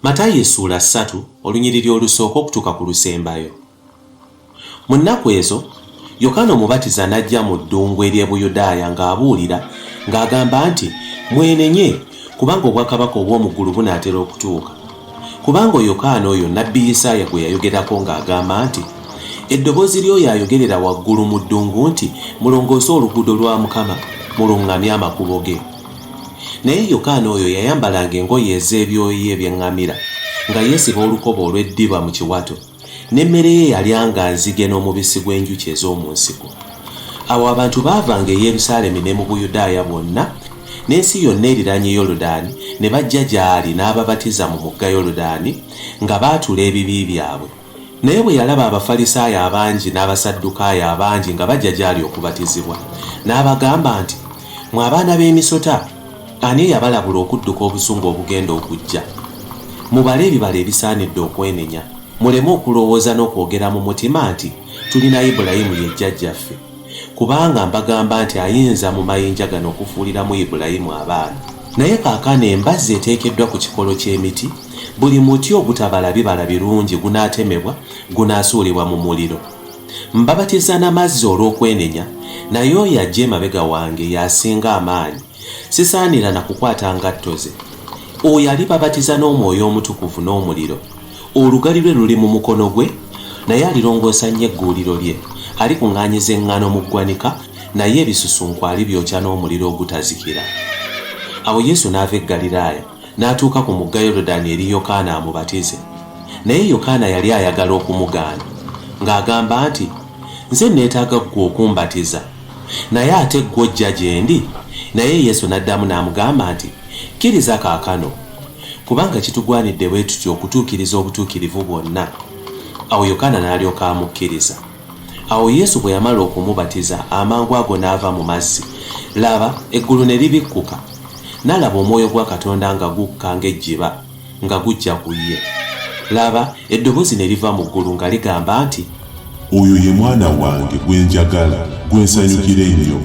MATAYO essuula 3 olunyiriri olusooka okutuuka ku lusembayo. Mu nnaku ezo Yokaana Omubatiza n'ajja mu ddungu ery'e Buyudaaya ng'abuulira ng'agamba nti mwenenye kubanga obwakabaka obw'omu ggulu bunaatera okutuuka. Kubanga Yokaana oyo nnabbi Isaaya gwe yayogerako ng'agamba nti eddoboozi ly'oyo ayogerera waggulu mu ddungu nti mulongoose oluguudo lwa Mukama, muluŋŋamye amakubo ge. Naye Yokaana oyo yayambalanga engoye ez'ebyoya eby'eŋŋamira nga yeesiba olukoba olw'eddiba mu kiwato, n'emmere ye yalyanga nzige n'omubisi gw'enjuki ez'omu nsiko. Awo abantu baavanga e Yerusaalemi ne mu Buyudaaya bwonna n'ensi yonna eriraanye Yoludaani ne bajja gy'ali n'ababatiza mu mugga Yoludaani nga baatula ebibi byabwe. Naye bwe yalaba Abafalisaayo abangi n'Abasaddukaayo abangi nga bajja gy'ali okubatizibwa, n'abagamba nti mwe abaana b'emisota, ani yabalabula okudduka obusungu obugenda okujja? Mubale ebibala ebisaanidde okwenenya, muleme okulowooza n'okwogera mu mutima nti Tulina Ibulayimu ye jjajjaffe, kubanga mbagamba nti ayinza mu mayinja gano okufuuliramu Ibulayimu abaana. Naye kaakano embazzi eteekeddwa ku kikolo ky'emiti, buli muti ogutabala bibala birungi gunaatemebwa, gunaasuulibwa mu muliro. Mbabatiza n'amazzi olw'okwenenya, naye oyo ajja emabega wange y'asinga amaanyi, sisaanira na kukwata ngatto ze. Oyo alibabatiza n'Omwoyo Omutukuvu n'omuliro. Olugali lwe luli mu mukono gwe, naye alirongoosa nnyo egguuliro lye. Alikuŋŋaanyiza eŋŋaano mu ggwanika, naye ebisusunku alibyokya n'omuliro ogutazikira. Awo Yesu n'ava e Ggaliraaya n'atuuka ku mugga Yoludaani eri Yokaana amubatize. Naye Yokaana yali ayagala okumugaana ng'agamba nti nze neetaaga ggwe okumbatiza, naye ate ggwe ojja gye ndi? Naye Yesu n'addamu n'amugamba nti kkiriza kaakano, kubanga kitugwanidde bwe tutyo okutuukiriza obutuukirivu bwonna. Awo Yokaana n'alyoka amukkiriza. Awo Yesu bwe yamala okumubatiza, amangu ago n'ava mu mazzi. Laba, eggulu ne libikkuka. N'alaba Omwoyo gwa Katonda nga gukka ng'ejjiba, nga gujja ku ye. Laba, eddoboozi ne liva mu ggulu nga ligamba nti, oyo ye mwana wange gwe njagala, gwe nsanyukira ennyo.